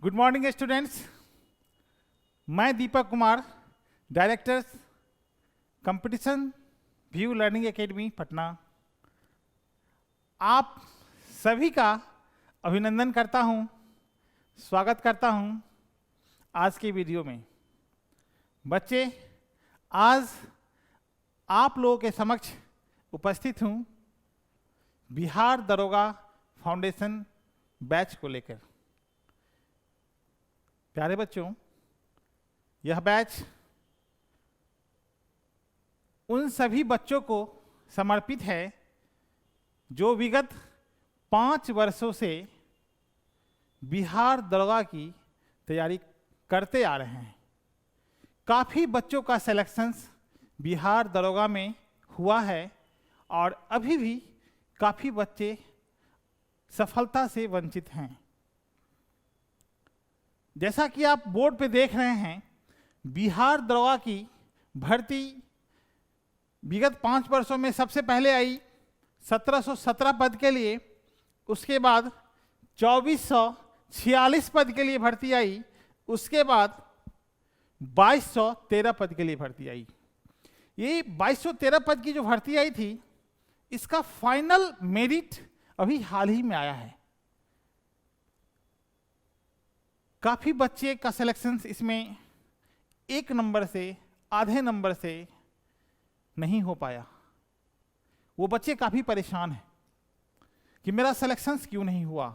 Good morning students. मैं Deepak Kumar, director competition view learning academy Patna, आप सभी का अभिनंदन करता हूं, स्वागत करता हूं आज के वीडियो में। बच्चे, आज आप लोगों के समक्ष उपस्थित हूं बिहार दरोगा फाउंडेशन बैच को लेकर। प्यारे बच्चों, यह बैच उन सभी बच्चों को समर्पित है जो विगत 5 वर्षों से बिहार दरोगा की तैयारी करते आ रहे हैं। काफ़ी बच्चों का सिलेक्शंस बिहार दरोगा में हुआ है और अभी भी काफ़ी बच्चे सफलता से वंचित हैं। जैसा कि आप बोर्ड पे देख रहे हैं, बिहार दरोगा की भर्ती विगत 5 वर्षों में सबसे पहले आई 1717 पद के लिए, उसके बाद 2446 पद के लिए भर्ती आई, उसके बाद 2213 पद के लिए भर्ती आई। ये 2213 पद की जो भर्ती आई थी, इसका फाइनल मेरिट अभी हाल ही में आया है। काफ़ी बच्चे का सिलेक्शन इसमें 1 नंबर से, आधे नंबर से नहीं हो पाया। वो बच्चे काफ़ी परेशान हैं कि मेरा सिलेक्शन क्यों नहीं हुआ।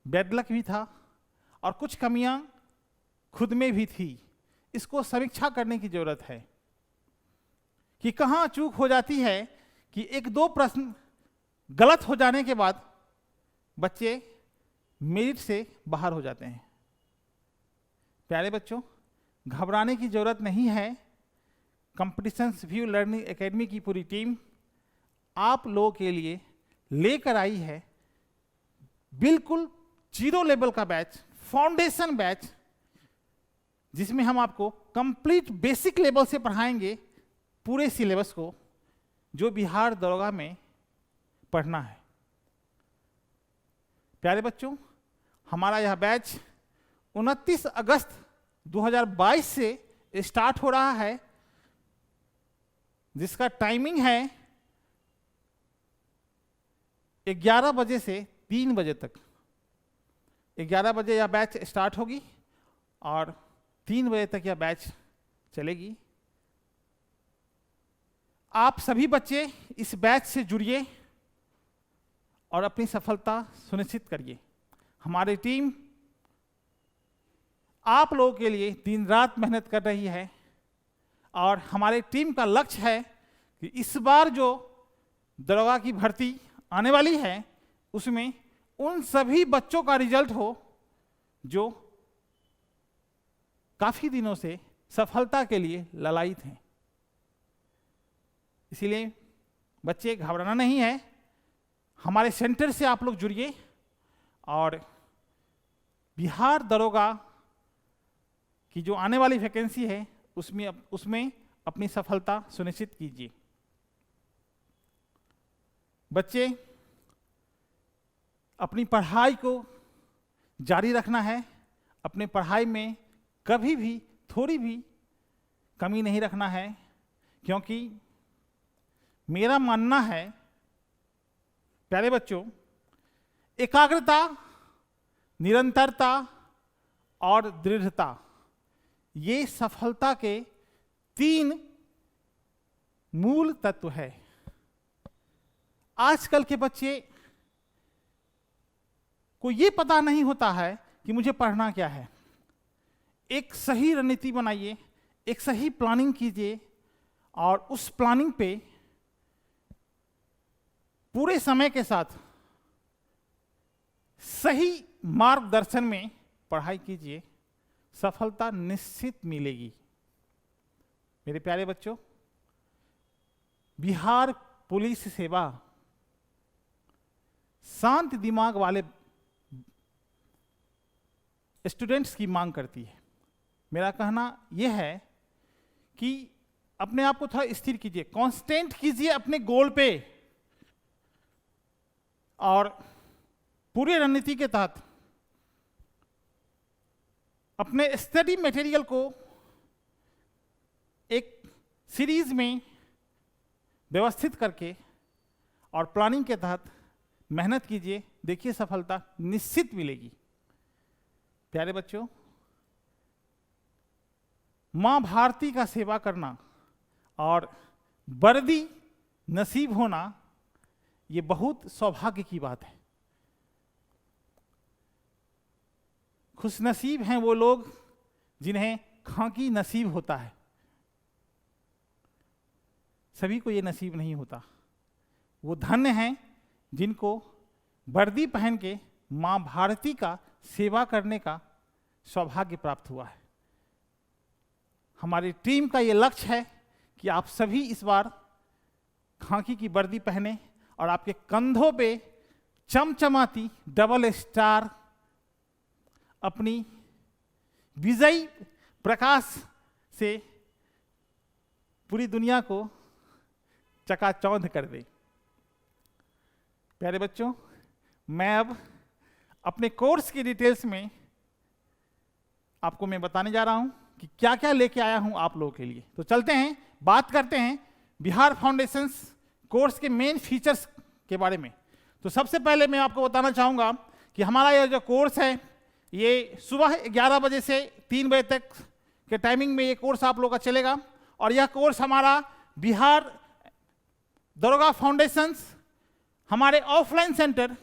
बैड लक भी था और कुछ कमियां खुद में भी थी। इसको समीक्षा करने की ज़रूरत है कि कहाँ चूक हो जाती है कि 1-2 प्रश्न गलत हो जाने के बाद बच्चे मेरिट से बाहर हो जाते हैं। प्यारे बच्चों, घबराने की ज़रूरत नहीं है। कंपटीशन व्यू लर्निंग एकेडमी की पूरी टीम आप लोगों के लिए लेकर आई है बिल्कुल 0 लेवल का बैच, फाउंडेशन बैच, जिसमें हम आपको कंप्लीट बेसिक लेवल से पढ़ाएंगे पूरे सिलेबस को जो बिहार दरोगा में पढ़ना है। प्यारे बच्चों, हमारा यह बैच 29 अगस्त 2022 से स्टार्ट हो रहा है, जिसका टाइमिंग है 11 बजे से 3 बजे तक। 11 बजे यह बैच स्टार्ट होगी और 3 बजे तक यह बैच चलेगी। आप सभी बच्चे इस बैच से जुड़िए और अपनी सफलता सुनिश्चित करिए। हमारी टीम आप लोगों के लिए दिन रात मेहनत कर रही है और हमारे टीम का लक्ष्य है कि इस बार जो दरोगा की भर्ती आने वाली है उसमें उन सभी बच्चों का रिजल्ट हो जो काफ़ी दिनों से सफलता के लिए ललायित हैं। इसीलिए बच्चे, घबराना नहीं है। हमारे सेंटर से आप लोग जुड़िए और बिहार दरोगा की जो आने वाली वैकेंसी है उसमें अपनी सफलता सुनिश्चित कीजिए। बच्चे, अपनी पढ़ाई को जारी रखना है। अपने पढ़ाई में कभी भी थोड़ी भी कमी नहीं रखना है, क्योंकि मेरा मानना है प्यारे बच्चों, एकाग्रता, निरंतरता और दृढ़ता, ये सफलता के 3 मूल तत्व है। आजकल के बच्चे को ये पता नहीं होता है कि मुझे पढ़ना क्या है। एक सही रणनीति बनाइए, एक सही प्लानिंग कीजिए और उस प्लानिंग पे पूरे समय के साथ सही मार्गदर्शन में पढ़ाई कीजिए, सफलता निश्चित मिलेगी। मेरे प्यारे बच्चों, बिहार पुलिस सेवा शांत दिमाग वाले स्टूडेंट्स की मांग करती है। मेरा कहना यह है कि अपने आप को थोड़ा स्थिर कीजिए, कांस्टेंट कीजिए अपने गोल पे और पूरी रणनीति के तहत अपने स्टडी मटेरियल को एक सीरीज में व्यवस्थित करके और प्लानिंग के तहत मेहनत कीजिए, देखिए सफलता निश्चित मिलेगी। प्यारे बच्चों, मां भारती का सेवा करना और वर्दी नसीब होना ये बहुत सौभाग्य की बात है। खुशनसीब हैं वो लोग जिन्हें खाकी नसीब होता है, सभी को ये नसीब नहीं होता। वो धन्य हैं जिनको वर्दी पहन के मां भारती का सेवा करने का सौभाग्य प्राप्त हुआ है। हमारी टीम का ये लक्ष्य है कि आप सभी इस बार खाकी की वर्दी पहने और आपके कंधों पे चमचमाती डबल स्टार अपनी विजयी प्रकाश से पूरी दुनिया को चकाचौंध कर दे। प्यारे बच्चों, मैं अब अपने कोर्स की डिटेल्स में आपको मैं बताने जा रहा हूं कि क्या क्या लेके आया हूं आप लोगों के लिए। तो चलते हैं, बात करते हैं बिहार फाउंडेशंस कोर्स के मेन फीचर्स के बारे में। तो सबसे पहले मैं आपको बताना चाहूँगा कि हमारा यह जो कोर्स है ये सुबह 11 बजे से 3 बजे तक के टाइमिंग में ये कोर्स आप लोग का चलेगा। और यह कोर्स हमारा बिहार दरोगा फाउंडेशंस, हमारे offline centre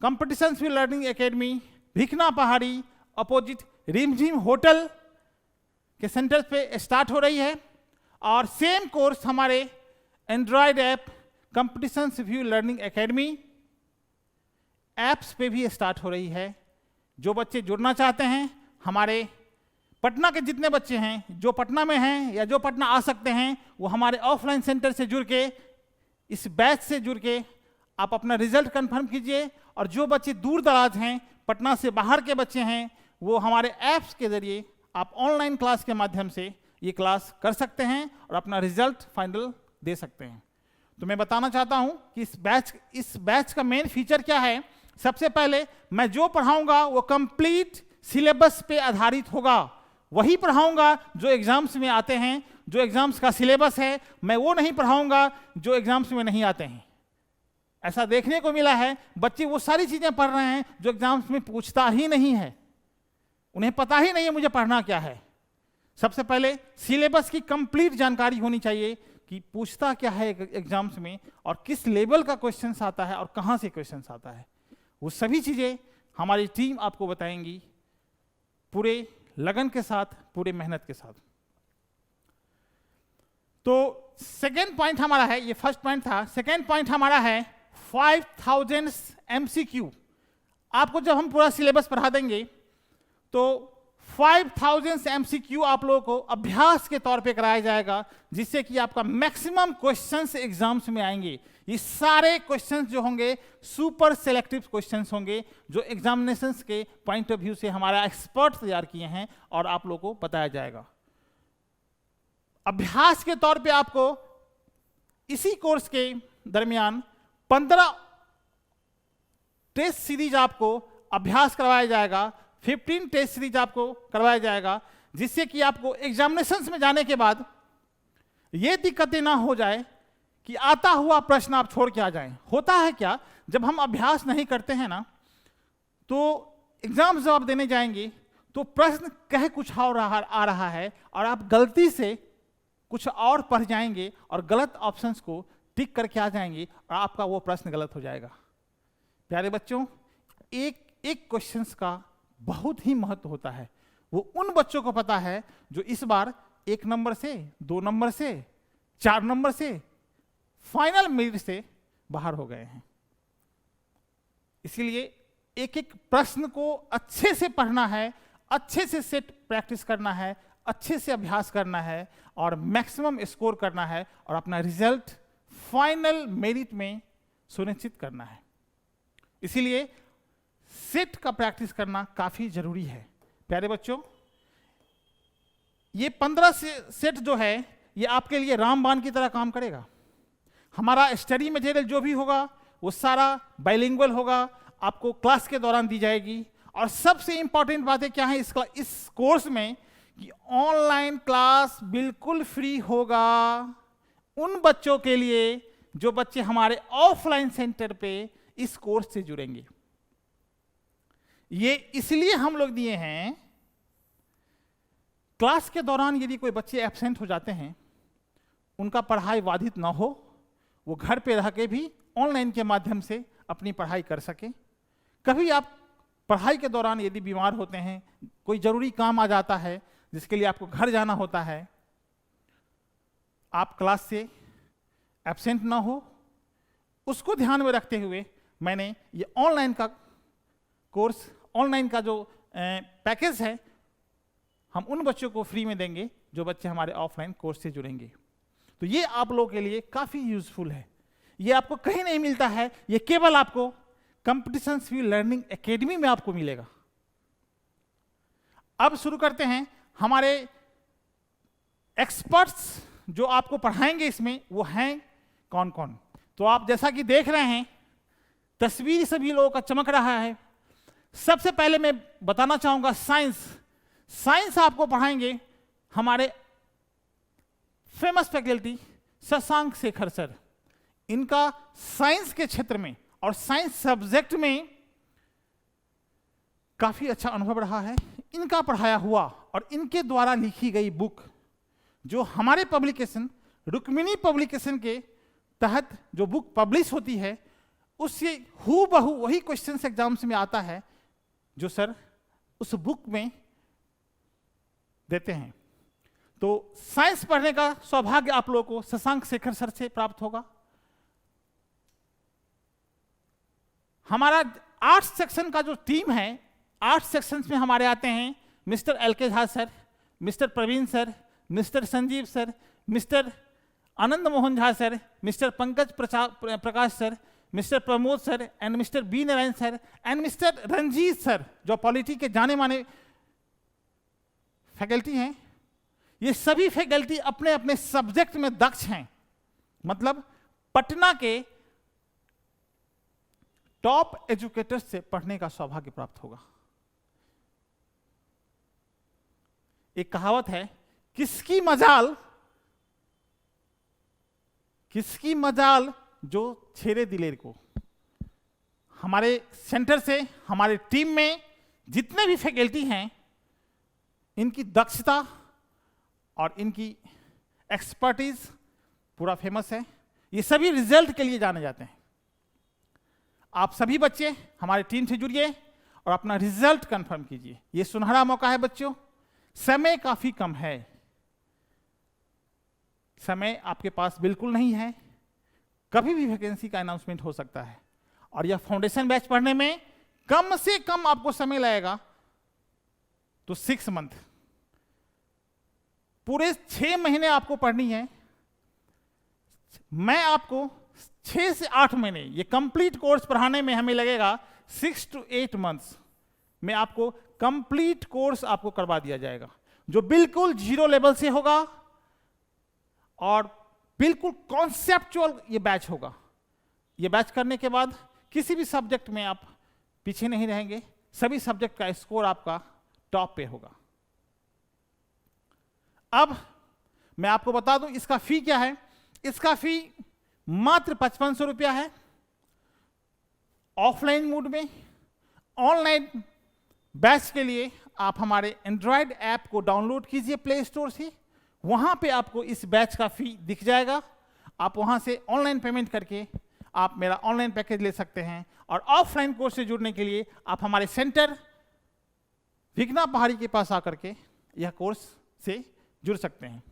competitions with learning academy, Bhikhna पहाड़ी अपोजिट रिमझिम होटल के सेंटर पे स्टार्ट हो रही है। और सेम कोर्स हमारे Android app competitions view learning academy apps पे भी स्टार्ट हो रही है। जो बच्चे जुड़ना चाहते हैं, हमारे पटना के जितने बच्चे हैं जो पटना में हैं या जो पटना आ सकते हैं, वो हमारे ऑफलाइन सेंटर से जुड़ के इस बैच से जुड़ के आप अपना रिजल्ट कंफर्म कीजिए। और जो बच्चे दूर दराज हैं, पटना से बाहर के बच्चे हैं, वो हमारे ऐप्स के जरिए आप ऑनलाइन क्लास के माध्यम से ये क्लास कर सकते हैं और अपना रिजल्ट फाइनल दे सकते हैं। तो मैं बताना चाहता हूं कि इस बैच का मेन फीचर क्या है। सबसे पहले मैं जो पढ़ाऊंगा वो कंप्लीट सिलेबस पे आधारित होगा, वही पढ़ाऊंगा जो एग्जाम्स में आते हैं। जो एग्जाम्स का सिलेबस है मैं वो नहीं पढ़ाऊंगा जो एग्जाम्स में नहीं आते हैं। ऐसा देखने को मिला है, बच्चे वो सारी चीजें पढ़ रहे हैं जो एग्जाम्स में पूछता ही नहीं है, उन्हें पता ही नहीं है मुझे पढ़ना क्या है। सबसे पहले सिलेबस की कंप्लीट जानकारी होनी चाहिए कि पूछता क्या है एग्जाम्स में और किस लेवल का क्वेश्चंस आता है और कहां से क्वेश्चंस आता है। वो सभी चीजें हमारी टीम आपको बताएंगी पूरे लगन के साथ, पूरे मेहनत के साथ। तो सेकेंड पॉइंट हमारा है, ये फर्स्ट पॉइंट था, सेकेंड पॉइंट हमारा है 5000 MCQ। आपको जब हम पूरा सिलेबस पढ़ा देंगे तो 5000 MCQ आप लोगों को अभ्यास के तौर पे कराया जाएगा, जिससे कि आपका मैक्सिमम क्वेश्चंस एग्जाम्स में आएंगे। ये सारे क्वेश्चंस जो होंगे सुपर सिलेक्टिव क्वेश्चंस होंगे, जो एग्जामिनेशंस के पॉइंट ऑफ व्यू से हमारा एक्सपर्ट तैयार किए हैं और आप लोगों को बताया जाएगा। अभ्यास के तौर पे आपको इसी कोर्स के दरमियान 15 टेस्ट सीरीज आपको अभ्यास करवाया जाएगा, 15 टेस्ट सीरीज आपको करवाया जाएगा, जिससे कि आपको एग्जामिनेशंस में जाने के बाद ये दिक्कतें ना हो जाए कि आता हुआ प्रश्न आप छोड़ के आ जाएं। होता है क्या, जब हम अभ्यास नहीं करते हैं ना, तो एग्जाम जब आप देने जाएंगे तो प्रश्न कह कुछ और आ रहा है और आप गलती से कुछ और पढ़ जाएंगे और गलत ऑप्शंस को टिक करके आ जाएंगे और आपका वो प्रश्न गलत हो जाएगा। प्यारे बच्चों, एक क्वेश्चंस का बहुत ही महत्व होता है। वो उन बच्चों को पता है जो इस बार 1 नंबर से, 2 नंबर से, 4 नंबर से, फाइनल मेरिट से बाहर हो गए हैं। इसलिए एक एक प्रश्न को अच्छे से पढ़ना है, अच्छे से सेट प्रैक्टिस करना है, अच्छे से अभ्यास करना है और मैक्सिमम स्कोर करना है और अपना रिजल्ट फाइनल मेरिट में सुनिश्चित करना है। इसीलिए सेट का प्रैक्टिस करना काफी जरूरी है। प्यारे बच्चों, ये 15 सेट जो है ये आपके लिए रामबाण की तरह काम करेगा। हमारा स्टडी मटेरियल जो भी होगा वो सारा बाइलिंगुअल होगा, आपको क्लास के दौरान दी जाएगी और सबसे इंपॉर्टेंट बातें क्या है इस कोर्स में, कि ऑनलाइन क्लास बिल्कुल फ्री होगा उन बच्चों के लिए जो बच्चे हमारे ऑफलाइन सेंटर पे इस कोर्स से जुड़ेंगे। ये इसलिए हम लोग दिए हैं, क्लास के दौरान यदि कोई बच्चे एब्सेंट हो जाते हैं, उनका पढ़ाई बाधित ना हो, वो घर पे रह के भी ऑनलाइन के माध्यम से अपनी पढ़ाई कर सके। कभी आप पढ़ाई के दौरान यदि बीमार होते हैं, कोई जरूरी काम आ जाता है जिसके लिए आपको घर जाना होता है, आप क्लास से एब्सेंट ना हो, उसको ध्यान में रखते हुए मैंने ये ऑनलाइन का कोर्स, ऑनलाइन का जो पैकेज है, हम उन बच्चों को फ्री में देंगे जो बच्चे हमारे ऑफलाइन कोर्स से जुड़ेंगे। तो ये आप लोगों के लिए काफ़ी यूजफुल है। ये आपको कहीं नहीं मिलता है, ये केवल आपको कंपटीशन फील्ड लर्निंग एकेडमी में आपको मिलेगा। अब शुरू करते हैं। हमारे एक्सपर्ट्स जो आपको पढ़ाएंगे इसमें वो हैं कौन कौन। तो आप जैसा कि देख रहे हैं, तस्वीर सभी लोगों का चमक रहा है। सबसे पहले मैं बताना चाहूंगा साइंस आपको पढ़ाएंगे हमारे famous faculty Shashank Shekhar sir. इनका साइंस के क्षेत्र में और साइंस सब्जेक्ट में काफी अच्छा अनुभव रहा है। इनका पढ़ाया हुआ और इनके द्वारा लिखी गई बुक जो हमारे पब्लिकेशन रुक्मिणी पब्लिकेशन के तहत जो बुक पब्लिश होती है, उससे हूबहू वही क्वेश्चंस एग्जाम्स में आता है जो सर उस बुक में देते हैं। तो साइंस पढ़ने का सौभाग्य आप लोगों को शशांक शेखर सर से प्राप्त होगा। हमारा आर्ट्स सेक्शन का जो टीम है, आर्ट्स सेक्शन में हमारे आते हैं mister L K. Jha sir, mister Praveen sir, mister Sanjeev sir, mister Anand Mohan Jha sir, mister Pankaj Prakash sir, mister Pramod sir and mister B Narayan sir and mister Ranjit sir, जो पॉलिटी के जाने माने फैकल्टी हैं। ये सभी फैकल्टी अपने अपने सब्जेक्ट में दक्ष हैं। मतलब पटना के टॉप एजुकेटर्स से पढ़ने का सौभाग्य प्राप्त होगा। एक कहावत है, किसकी मजाल जो छेड़े दिलेर को। हमारे सेंटर से, हमारे टीम में जितने भी फैकल्टी हैं, इनकी दक्षता और इनकी एक्सपर्टीज पूरा फेमस है। ये सभी रिजल्ट के लिए जाने जाते हैं। आप सभी बच्चे हमारी टीम से जुड़िए और अपना रिजल्ट कंफर्म कीजिए। ये सुनहरा मौका है बच्चों, समय काफी कम है, समय आपके पास बिल्कुल नहीं है। कभी भी वैकेंसी का अनाउंसमेंट हो सकता है और यह फाउंडेशन बैच पढ़ने में कम से कम आपको समय लगेगा तो 6 मंथ, पूरे 6 महीने आपको पढ़नी है। मैं आपको 6 से 8 महीने, ये कंप्लीट कोर्स पढ़ाने में हमें लगेगा 6 to 8 मंथ्स में आपको कंप्लीट कोर्स आपको करवा दिया जाएगा, जो बिल्कुल 0 लेवल से होगा और बिल्कुल कॉन्सेप्चुअल ये बैच होगा। ये बैच करने के बाद किसी भी सब्जेक्ट में आप पीछे नहीं रहेंगे, सभी सब्जेक्ट का स्कोर आपका टॉप पे होगा। अब मैं आपको बता दूं इसका फी क्या है। इसका फी मात्र 5500 रुपया है ऑफलाइन मोड में। ऑनलाइन बैच के लिए आप हमारे एंड्रॉयड ऐप को डाउनलोड कीजिए प्ले स्टोर से, वहां पे आपको इस बैच का फी दिख जाएगा। आप वहां से ऑनलाइन पेमेंट करके आप मेरा ऑनलाइन पैकेज ले सकते हैं और ऑफलाइन कोर्स से जुड़ने के लिए आप हमारे सेंटर विघ्ना पहाड़ी के पास आकर के यह कोर्स से जुड़ सकते हैं।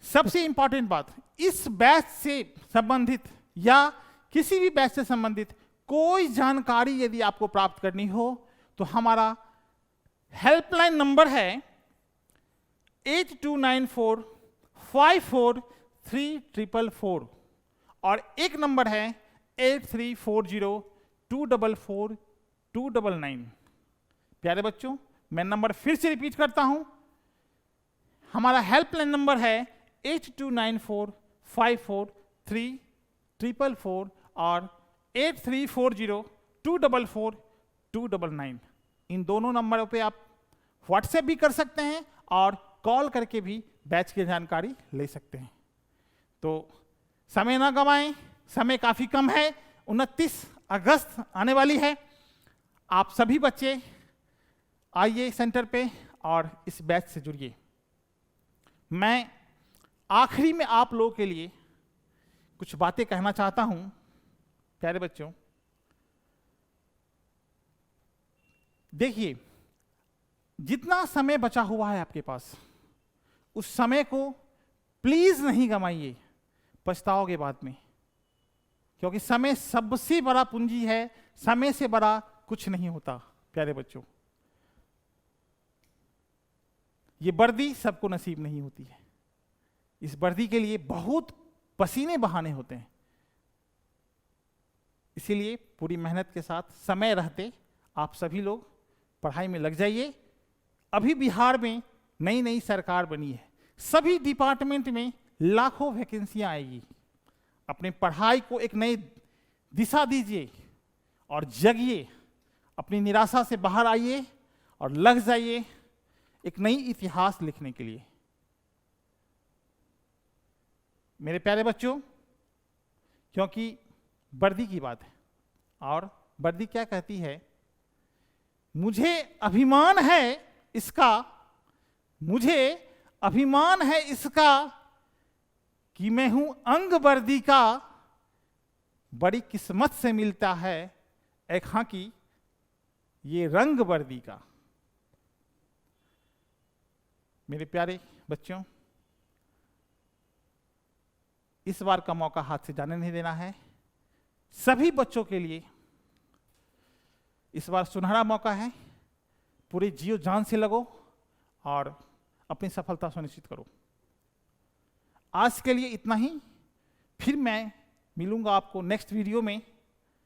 सबसे इंपॉर्टेंट बात, इस बैच से संबंधित या किसी भी बैच से संबंधित कोई जानकारी यदि आपको प्राप्त करनी हो तो हमारा हेल्पलाइन नंबर है 8294543444 और एक नंबर है 8340244299। प्यारे बच्चों, मैं नंबर फिर से रिपीट करता हूं। हमारा हेल्पलाइन नंबर है 8294543444 और 8340244299। 299। इन दोनों नंबरों पे आप व्हाट्सएप भी कर सकते हैं और कॉल करके भी बैच की जानकारी ले सकते हैं। तो समय ना गंवाएं, समय काफ़ी कम है, 29 अगस्त आने वाली है। आप सभी बच्चे आइए सेंटर पे और इस बैच से जुड़िए। मैं आखिरी में आप लोगों के लिए कुछ बातें कहना चाहता हूं। प्यारे बच्चों, देखिए, जितना समय बचा हुआ है आपके पास, उस समय को प्लीज नहीं गंवाइए, पछताओगे बाद में, क्योंकि समय सबसे बड़ा पूंजी है, समय से बड़ा कुछ नहीं होता। प्यारे बच्चों, ये वर्दी सबको नसीब नहीं होती है, इस वर्दी के लिए बहुत पसीने बहाने होते हैं। इसीलिए पूरी मेहनत के साथ समय रहते आप सभी लोग पढ़ाई में लग जाइए। अभी बिहार में नई नई सरकार बनी है, सभी डिपार्टमेंट में लाखों वैकेंसियां आएगी। अपनी पढ़ाई को एक नई दिशा दीजिए और जगिए, अपनी निराशा से बाहर आइए और लग जाइए एक नई इतिहास लिखने के लिए। मेरे प्यारे बच्चों, क्योंकि वर्दी की बात है और वर्दी क्या कहती है, मुझे अभिमान है इसका, मुझे अभिमान है इसका कि मैं हूं अंग वर्दी का, बड़ी किस्मत से मिलता है एक हाँ की ये रंग वर्दी का। मेरे प्यारे बच्चों, इस बार का मौका हाथ से जाने नहीं देना है। सभी बच्चों के लिए इस बार सुनहरा मौका है, पूरे जियो जान से लगो और अपनी सफलता सुनिश्चित करो। आज के लिए इतना ही, फिर मैं मिलूंगा आपको नेक्स्ट वीडियो में